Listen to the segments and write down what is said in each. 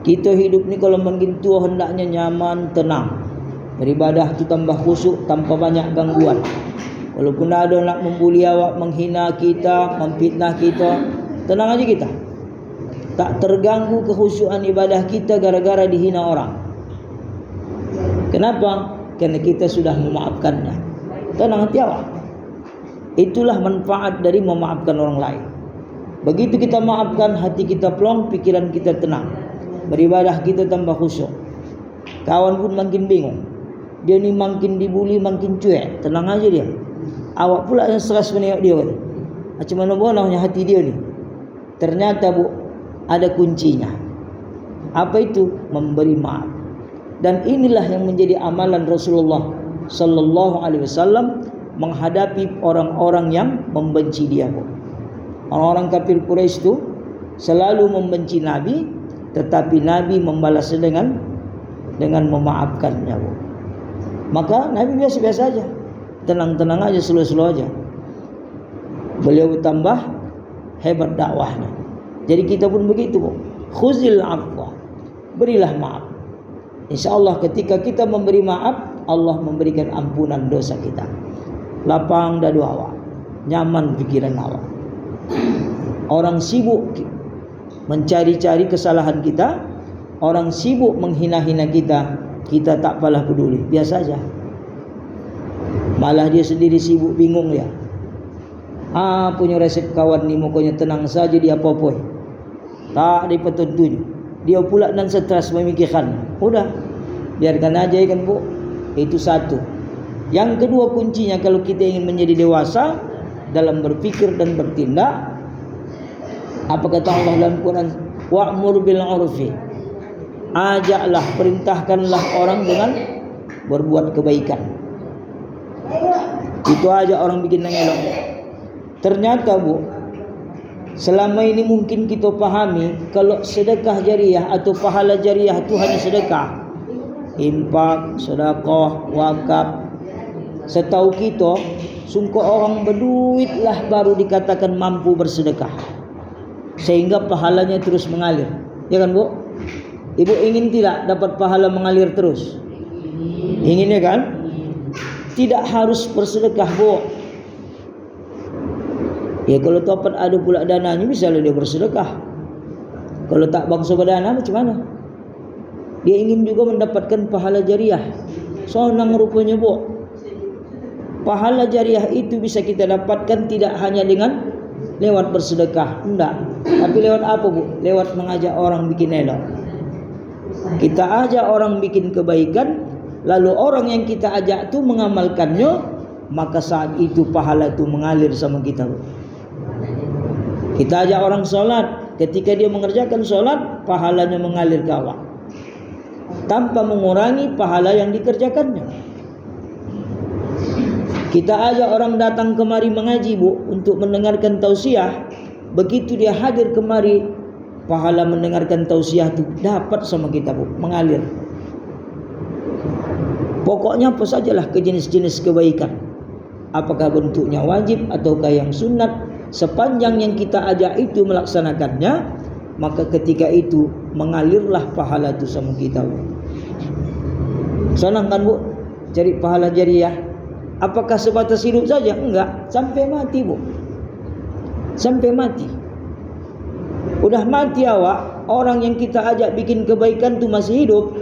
Kita hidup ni kalau makin tua hendaknya nyaman, tenang. Beribadah tu tambah khusyuk tanpa banyak gangguan. Walaupun ada nak membuli awak, menghina kita, memfitnah kita, tenang aja kita. Tak terganggu kekhusyukan ibadah kita gara-gara dihina orang. Kenapa? Karena kita sudah memaafkannya. Tenang hati awak. Itulah manfaat dari memaafkan orang lain. Begitu kita maafkan, hati kita plong, pikiran kita tenang. Beribadah kita tambah khusyuk. Kawan pun makin bingung. Dia ni makin dibuli, makin cuek. Tenang aja dia. Awak pula yang stres menengok dia. Macam mana bonahnya hati dia ni. Ternyata bu, ada kuncinya. Apa itu? Memberi maaf. Dan inilah yang menjadi amalan Rasulullah sallallahu alaihi wasallam menghadapi orang-orang yang membenci dia. Orang-orang kafir Quraisy itu selalu membenci Nabi, tetapi Nabi membalasnya dengan memaafkannya. Maka Nabi biasa-biasa aja, tenang-tenang aja, slow-slow aja. Beliau bertambah hebat dakwahnya. Jadi kita pun begitu, khuzil afwa, berilah maaf. InsyaAllah ketika kita memberi maaf, Allah memberikan ampunan dosa kita. Lapang dadu awak, nyaman pikiran awak. Orang sibuk mencari-cari kesalahan kita, orang sibuk menghina-hina kita, kita tak apalah peduli, biasa saja. Malah dia sendiri sibuk, bingung ya. Punya resep kawan ni pokoknya tenang saja dia apa-apa. Tak ada petunjuk. Dia pula dan stres memikirkan. Udah, biarkan aja kan bu. Itu satu. Yang kedua kuncinya kalau kita ingin menjadi dewasa dalam berpikir dan bertindak, apa kata Allah dalam Quran? Wa'mur bil 'urfi. Ajaklah, perintahkanlah orang dengan berbuat kebaikan. Itu aja orang bikin yang elok. Ternyata bu, selama ini mungkin kita pahami kalau sedekah jariah atau pahala jariah itu hanya sedekah, infak, sedekah, wakaf. Setahu kita, sungguh orang berduit lah baru dikatakan mampu bersedekah, sehingga pahalanya terus mengalir. Ya kan bu? Ibu ingin tidak dapat pahala mengalir terus? Ingin ya kan? Tidak harus bersedekah bu. Ya kalau dapat ada pula dananya, misalnya dia bersedekah. Kalau tak bangsa berdana macam mana? Dia ingin juga mendapatkan pahala jariah. Sonang rupanya bu. Pahala jariah itu bisa kita dapatkan tidak hanya dengan lewat bersedekah, enggak. Tapi lewat apa bu? Lewat mengajak orang bikin elok. Kita ajak orang bikin kebaikan, lalu orang yang kita ajak itu mengamalkannya, maka saat itu pahala itu mengalir sama kita bu. Kita ajak orang sholat, ketika dia mengerjakan sholat, pahalanya mengalir ke awak tanpa mengurangi pahala yang dikerjakannya. Kita ajak orang datang kemari mengaji bu, untuk mendengarkan tausiah. Begitu dia hadir kemari, pahala mendengarkan tausiah itu dapat sama kita bu, mengalir. Pokoknya apa sajalah jenis-jenis kebaikan, apakah bentuknya wajib ataukah yang sunat, sepanjang yang kita ajak itu melaksanakannya, maka ketika itu mengalirlah pahala itu sama kita bu. Senang kan bu cari pahala jariah? Apakah sebatas hidup saja? Enggak, sampai mati bu. Sampai mati. Udah mati awak, orang yang kita ajak bikin kebaikan tu masih hidup,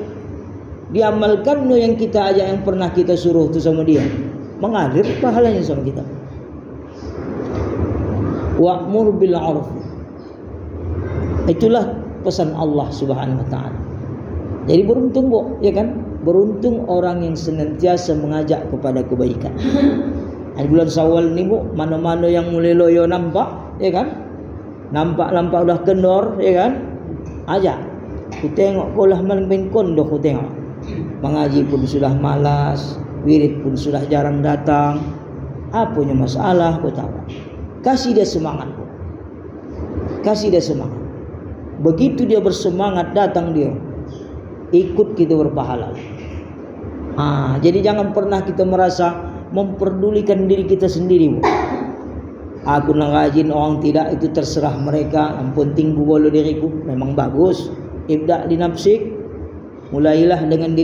diamalkan yang kita ajak, yang pernah kita suruh tu sama dia, mengalir pahalanya sama kita. Wa'mur bil 'urf. Itulah pesan Allah Subhanahu wa taala. Jadi beruntung bu, ya kan? Beruntung orang yang senantiasa mengajak kepada kebaikan. Di bulan Syawal ni bu, mana-mana yang mulai loyo nampak, ya kan? Nampak dah kendor, ya kan? Ajak. Ku tengok kolah maling kondo, ku tengok. Mengaji pun sudah malas, wirid pun sudah jarang datang. Apanya masalah, ku tahu. Kasih dia semangat. Kasih dia semangat. Begitu dia bersemangat, datang dia, ikut kita berpahala. Jadi jangan pernah kita merasa memperdulikan diri kita sendiri bu. Aku nak rajin, orang tidak, itu terserah mereka. Yang penting ku bolo diriku, memang bagus. ibda' li nafsik, mulailah dengan diri